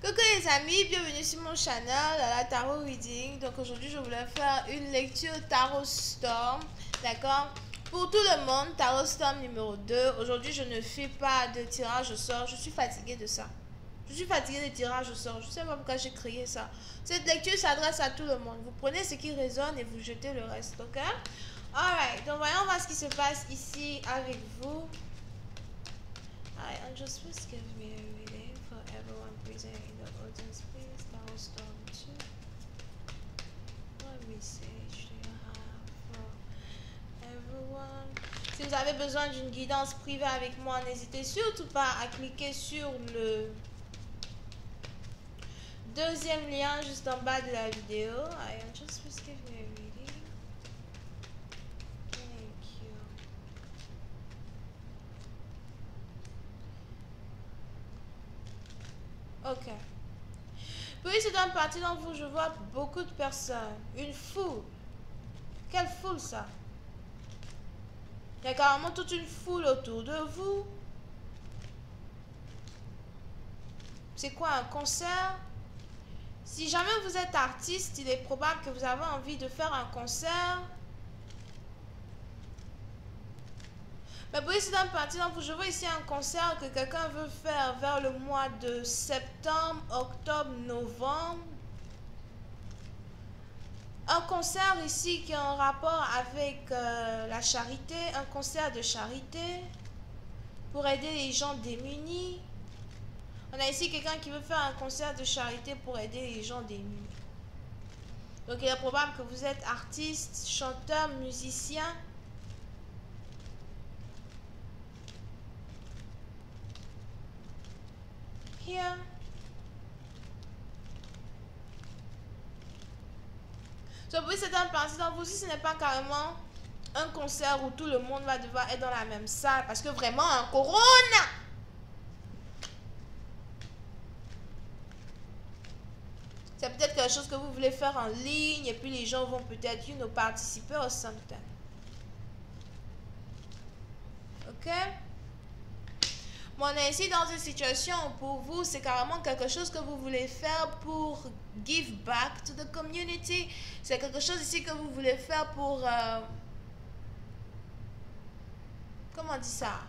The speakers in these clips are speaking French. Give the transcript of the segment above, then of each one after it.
Coucou les amis, bienvenue sur mon channel à la Tarot Reading. Donc aujourd'hui je voulais faire une lecture Tarot Storm, d'accord? Pour tout le monde, Tarot Storm numéro 2. Aujourd'hui je ne fais pas de tirage au sort, je suis fatiguée de ça. Je suis fatiguée des tirages au sort, je ne sais pas pourquoi j'ai créé ça. Cette lecture s'adresse à tout le monde. Vous prenez ce qui résonne et vous jetez le reste, ok? Alright, donc voyons voir ce qui se passe ici avec vous. Alright, Angels, please give me a reading for everyone present in the audience, please. Tarot Storm 2. What message do you have for everyone? Si vous avez besoin d'une guidance privée avec moi, n'hésitez surtout pas à cliquer sur le deuxième lien juste en bas de la vidéo. Alright, Angels, please give me a reading. Thank you. Ok. Puis c'est une partie d'entre vous, je vois beaucoup de personnes. Une foule. Quelle foule ça? Il y a carrément toute une foule autour de vous. C'est quoi, un concert? Si jamais vous êtes artiste, il est probable que vous avez envie de faire un concert. Mais pour c'est une partie d'entre vous, je vois ici un concert que quelqu'un veut faire vers le mois de septembre, octobre, novembre. Un concert ici qui a un rapport avec la charité, un concert de charité pour aider les gens démunis. On a ici quelqu'un qui veut faire un concert de charité pour aider les gens démunis. Donc il est probable que vous êtes artiste, chanteur, musicien. Here. Donc oui, c'est un parti dans vous. Si ce n'est pas carrément un concert où tout le monde va devoir être dans la même salle, parce que vraiment, un corona. C'est peut-être quelque chose que vous voulez faire en ligne et puis les gens vont peut-être, participer au something. Ok? Bon, on est ici dans une situation où pour vous, c'est carrément quelque chose que vous voulez faire pour give back to the community. C'est quelque chose ici que vous voulez faire pour... comment on dit ça?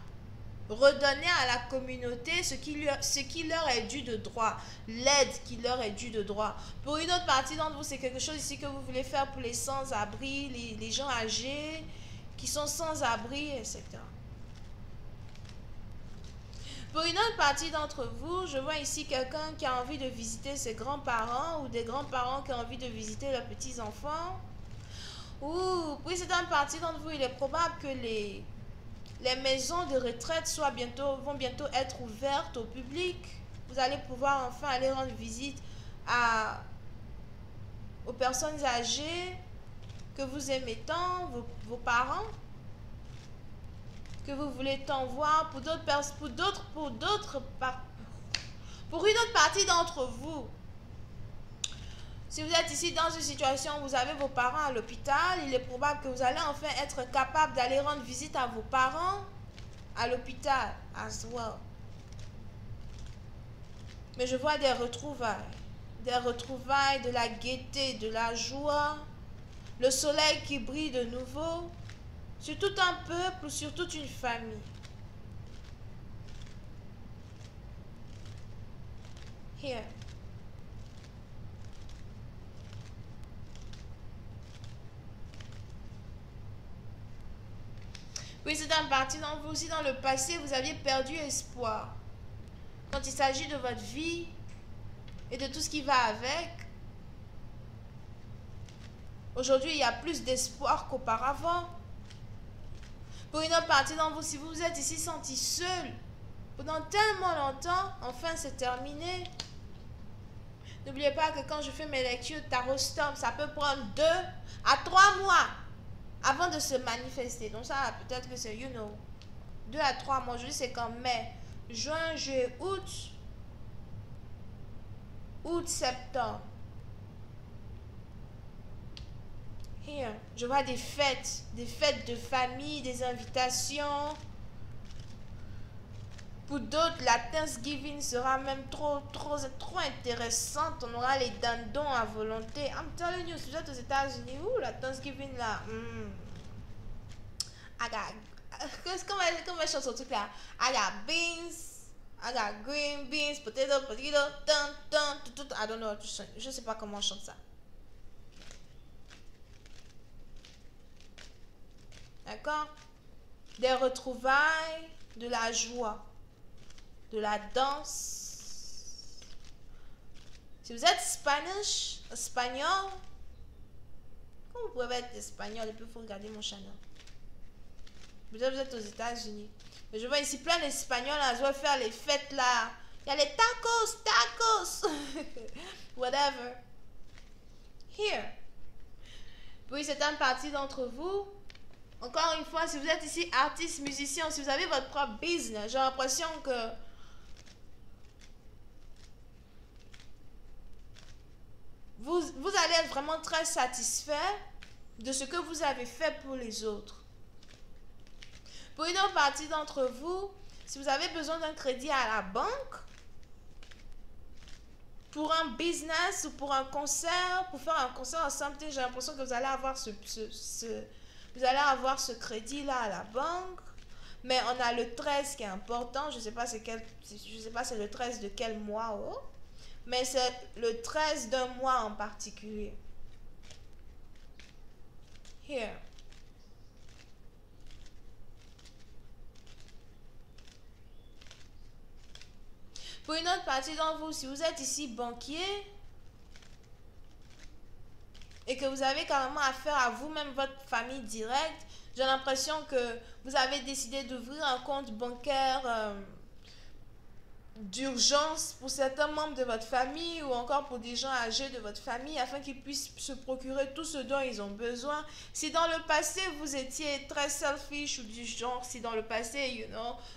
Redonner à la communauté ce qui leur est dû de droit, l'aide qui leur est due de droit. Pour une autre partie d'entre vous, c'est quelque chose ici que vous voulez faire pour les sans-abri, les gens âgés qui sont sans-abri, etc. Pour une autre partie d'entre vous, je vois ici quelqu'un qui a envie de visiter ses grands-parents ou des grands-parents qui ont envie de visiter leurs petits-enfants. Ou, puis c'est une partie d'entre vous, il est probable que les maisons de retraite vont bientôt être ouvertes au public. Vous allez pouvoir enfin aller rendre visite aux personnes âgées que vous aimez tant, vos parents, que vous voulez tant voir. Pour une autre partie d'entre vous, si vous êtes ici dans une situation où vous avez vos parents à l'hôpital, il est probable que vous allez enfin être capable d'aller rendre visite à vos parents à l'hôpital as well. Mais je vois des retrouvailles, de la gaieté, de la joie, le soleil qui brille de nouveau sur tout un peuple ou sur toute une famille. Here. Oui, c'est un parti dans vous aussi. Dans le passé, vous aviez perdu espoir. Quand il s'agit de votre vie et de tout ce qui va avec, aujourd'hui, il y a plus d'espoir qu'auparavant. Pour une autre partie d'entre vous, si vous vous êtes ici senti seul pendant tellement longtemps, enfin c'est terminé. N'oubliez pas que quand je fais mes lectures Tarot Storm, ça peut prendre 2 à 3 mois avant de se manifester. Donc ça, peut-être que c'est, 2 à 3 mois. Aujourd'hui, c'est comme mai, juin, juillet, août, septembre. Here. Je vois des fêtes de famille, des invitations. Pour d'autres, la Thanksgiving sera même trop intéressante. On aura les dindons à volonté. I'm telling you, si vous êtes aux États-Unis, la Thanksgiving là. I got. Comment elle chante ce truc là? I got beans. I got green beans, potato, I don't know. Je sais pas comment on chante ça. D'accord? Des retrouvailles, de la joie, de la danse. Si vous êtes espagnol, comment vous pouvez être espagnol et puis vous regardez mon channel? Peut-être vous êtes aux États-Unis. Mais je vois ici plein d'Espagnols, là, je vais faire les fêtes là. Il y a les tacos. Whatever. Here. Puis c'est une partie d'entre vous. Encore une fois, si vous êtes ici artiste, musicien, si vous avez votre propre business, j'ai l'impression que vous allez être vraiment très satisfait de ce que vous avez fait pour les autres. Pour une autre partie d'entre vous, si vous avez besoin d'un crédit à la banque, pour un business ou pour un concert, pour faire un concert ensemble, j'ai l'impression que vous allez avoir ce crédit-là à la banque. Mais on a le 13 qui est important. Je ne sais pas c'est le 13 de quel mois. Mais c'est le 13 d'un mois en particulier. Here. Pour une autre partie d'entre vous, si vous êtes ici banquier et que vous avez carrément affaire à vous-même, votre famille directe, j'ai l'impression que vous avez décidé d'ouvrir un compte bancaire d'urgence pour certains membres de votre famille ou encore pour des gens âgés de votre famille afin qu'ils puissent se procurer tout ce dont ils ont besoin. Si dans le passé vous étiez très selfish ou du genre, si dans le passé,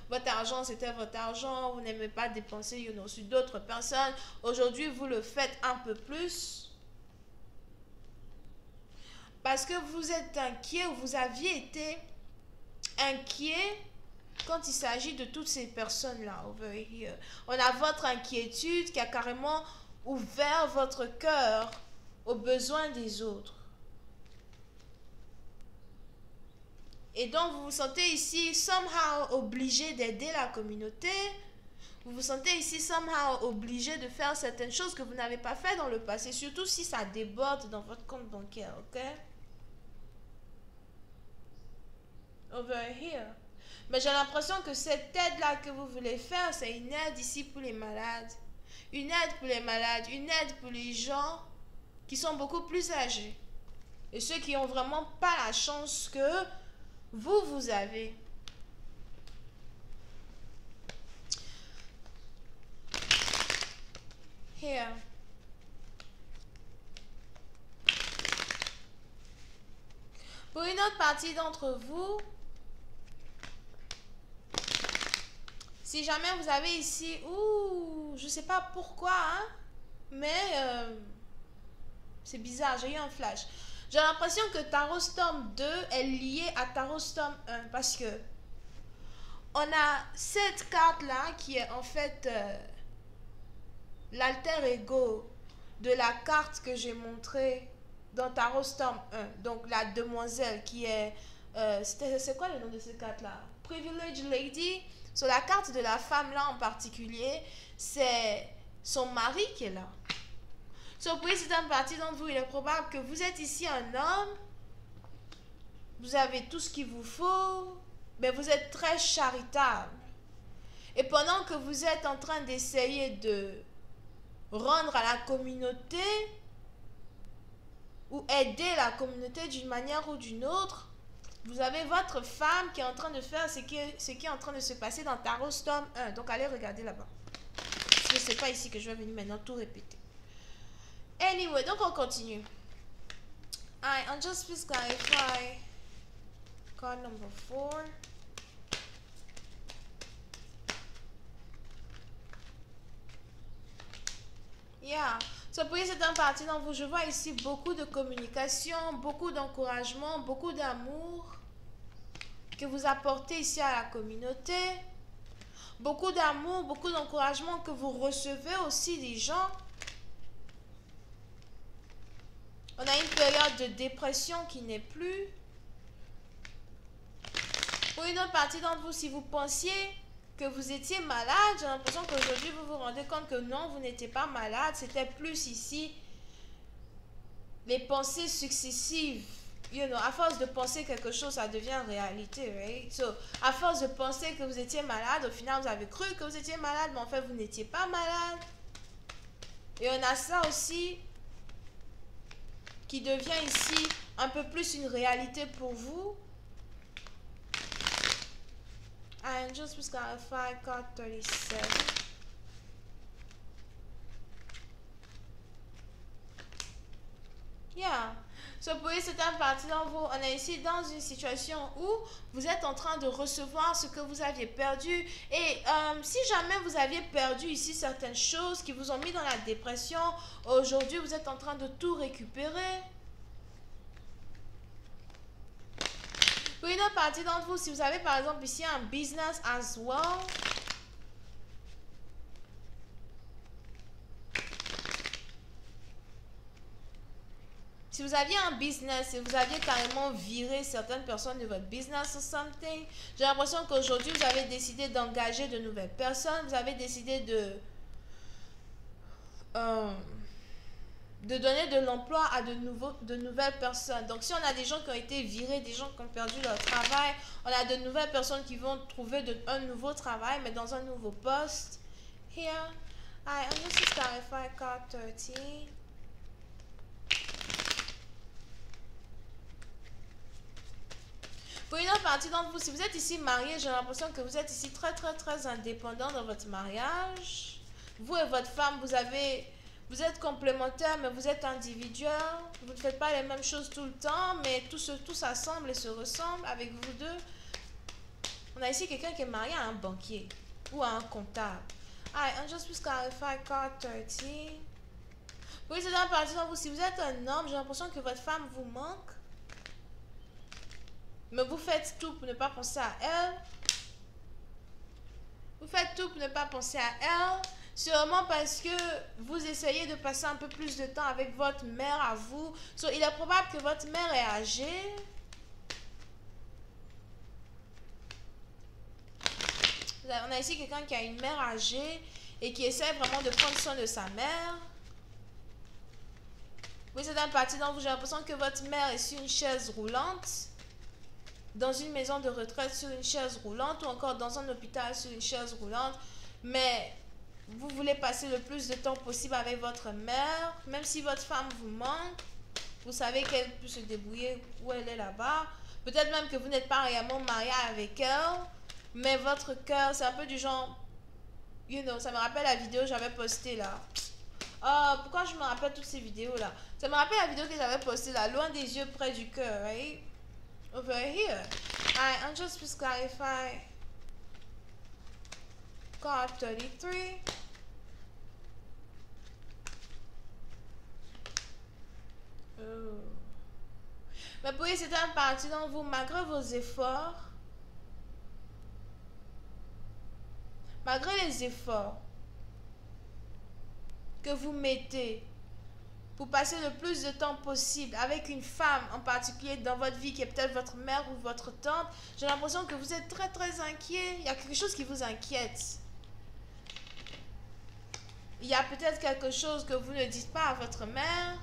votre argent c'était votre argent, vous n'aimez pas dépenser, sur d'autres personnes, aujourd'hui vous le faites un peu plus parce que vous êtes inquiet ou vous aviez été inquiet quand il s'agit de toutes ces personnes-là, over here. On a votre inquiétude qui a carrément ouvert votre cœur aux besoins des autres. Et donc, vous vous sentez ici, somehow, obligé d'aider la communauté. Vous vous sentez ici, somehow, obligé de faire certaines choses que vous n'avez pas fait dans le passé, surtout si ça déborde dans votre compte bancaire, ok? Over here. Mais j'ai l'impression que cette aide-là que vous voulez faire, c'est une aide ici pour les malades. Une aide pour les malades, une aide pour les gens qui sont beaucoup plus âgés. Et ceux qui n'ont vraiment pas la chance que vous avez. Here. Pour une autre partie d'entre vous, si jamais vous avez ici, je sais pas pourquoi, mais c'est bizarre, j'ai eu un flash. J'ai l'impression que Tarot Storm 2 est lié à Tarot Storm 1 parce que on a cette carte-là qui est en fait l'alter ego de la carte que j'ai montrée dans Tarot Storm 1. Donc la demoiselle qui est... c'est quoi le nom de cette carte-là? Privileged Lady. Sur la carte de la femme là en particulier, c'est son mari qui est là. So, pour une partie d'entre vous, il est probable que vous êtes ici un homme, vous avez tout ce qu'il vous faut, mais vous êtes très charitable. Et pendant que vous êtes en train d'essayer de rendre à la communauté ou aider la communauté d'une manière ou d'une autre, vous avez votre femme qui est en train de faire ce qui est en train de se passer dans Tarot Storm 1. Donc, allez regarder là-bas. Parce que c'est pas ici que je vais venir maintenant tout répéter. Anyway, donc on continue. On just please clarify. Card number 4. Yeah. So, pour cette partie dans vous, je vois ici beaucoup de communication, beaucoup d'encouragement, beaucoup d'amour que vous apportez ici à la communauté. beaucoup d'amour, beaucoup d'encouragement que vous recevez aussi des gens. On a une période de dépression qui n'est plus. Pour une autre partie d'entre vous, si vous pensiez que vous étiez malade, j'ai l'impression qu'aujourd'hui vous vous rendez compte que non, vous n'étiez pas malade. C'était plus ici les pensées successives. À force de penser quelque chose, ça devient réalité, right? So, à force de penser que vous étiez malade, au final vous avez cru que vous étiez malade, mais en fait vous n'étiez pas malade. Et on a ça aussi qui devient ici un peu plus une réalité pour vous. Angels, please clarify card 37. Yeah. So, pour certaines parties d'entre vous, on est ici dans une situation où vous êtes en train de recevoir ce que vous aviez perdu. Et si jamais vous aviez perdu ici certaines choses qui vous ont mis dans la dépression, aujourd'hui vous êtes en train de tout récupérer. Pour une autre partie d'entre vous, si vous avez par exemple ici un business as well, si vous aviez un business et vous aviez carrément viré certaines personnes de votre business or something, j'ai l'impression qu'aujourd'hui vous avez décidé d'engager de nouvelles personnes, vous avez décidé de donner de l'emploi à de nouvelles personnes. Donc si on a des gens qui ont été virés, des gens qui ont perdu leur travail, on a de nouvelles personnes qui vont trouver un nouveau travail, mais dans un nouveau poste. Here, I just clarify card 13. Pour une autre partie d'entre vous, si vous êtes ici marié, j'ai l'impression que vous êtes ici très indépendant dans votre mariage. Vous et votre femme, vous êtes complémentaires, mais vous êtes individuels. Vous ne faites pas les mêmes choses tout le temps, mais tout s'assemble et se ressemble avec vous deux. On a ici quelqu'un qui est marié à un banquier ou à un comptable. Angels, please clarify card 13. Oui, c'est dans la partie d'entre vous. Si vous êtes un homme, j'ai l'impression que votre femme vous manque. Mais vous faites tout pour ne pas penser à elle. Vous faites tout pour ne pas penser à elle. Sûrement parce que vous essayez de passer un peu plus de temps avec votre mère à vous. So, il est probable que votre mère est âgée. On a ici quelqu'un qui a une mère âgée et qui essaie vraiment de prendre soin de sa mère. Oui, c'est une partie dont j'ai l'impression que votre mère est sur une chaise roulante, dans une maison de retraite sur une chaise roulante, ou encore dans un hôpital sur une chaise roulante. Mais vous voulez passer le plus de temps possible avec votre mère, même si votre femme vous manque. Vous savez qu'elle peut se débrouiller où elle est là-bas. Peut-être même que vous n'êtes pas réellement marié avec elle, mais votre cœur, c'est un peu du genre, ça me rappelle la vidéo que j'avais postée là. Pourquoi je me rappelle toutes ces vidéos là? Ça me rappelle la vidéo que j'avais postée là, loin des yeux, près du cœur, right? Over here. I'm just please clarify card 33. Mais pour y c'est une partie dans vous, malgré vos efforts, malgré les efforts que vous mettez pour passer le plus de temps possible avec une femme en particulier dans votre vie qui est peut-être votre mère ou votre tante, j'ai l'impression que vous êtes très inquiet. Il y a quelque chose qui vous inquiète. Il y a peut-être quelque chose que vous ne dites pas à votre mère.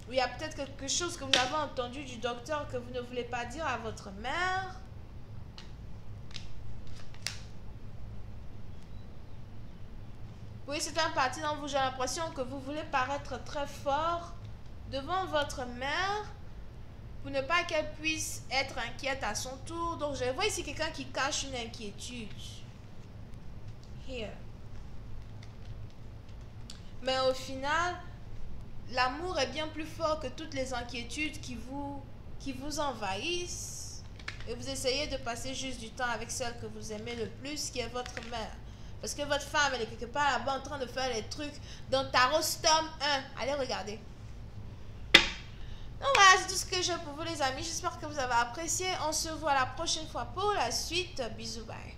Ou il y a peut-être quelque chose que vous avez entendu du docteur que vous ne voulez pas dire à votre mère. Oui, c'est un parti dans vous, j'ai l'impression que vous voulez paraître très fort devant votre mère pour ne pas qu'elle puisse être inquiète à son tour. Donc, je vois ici quelqu'un qui cache une inquiétude. Here. Mais au final, l'amour est bien plus fort que toutes les inquiétudes qui vous envahissent. Et vous essayez de passer juste du temps avec celle que vous aimez le plus, qui est votre mère. Parce que votre femme, elle est quelque part là-bas en train de faire les trucs dans Tarot Storm 1. Allez regarder. Donc voilà, c'est tout ce que j'ai pour vous les amis. J'espère que vous avez apprécié. On se voit la prochaine fois pour la suite. Bisous, bye.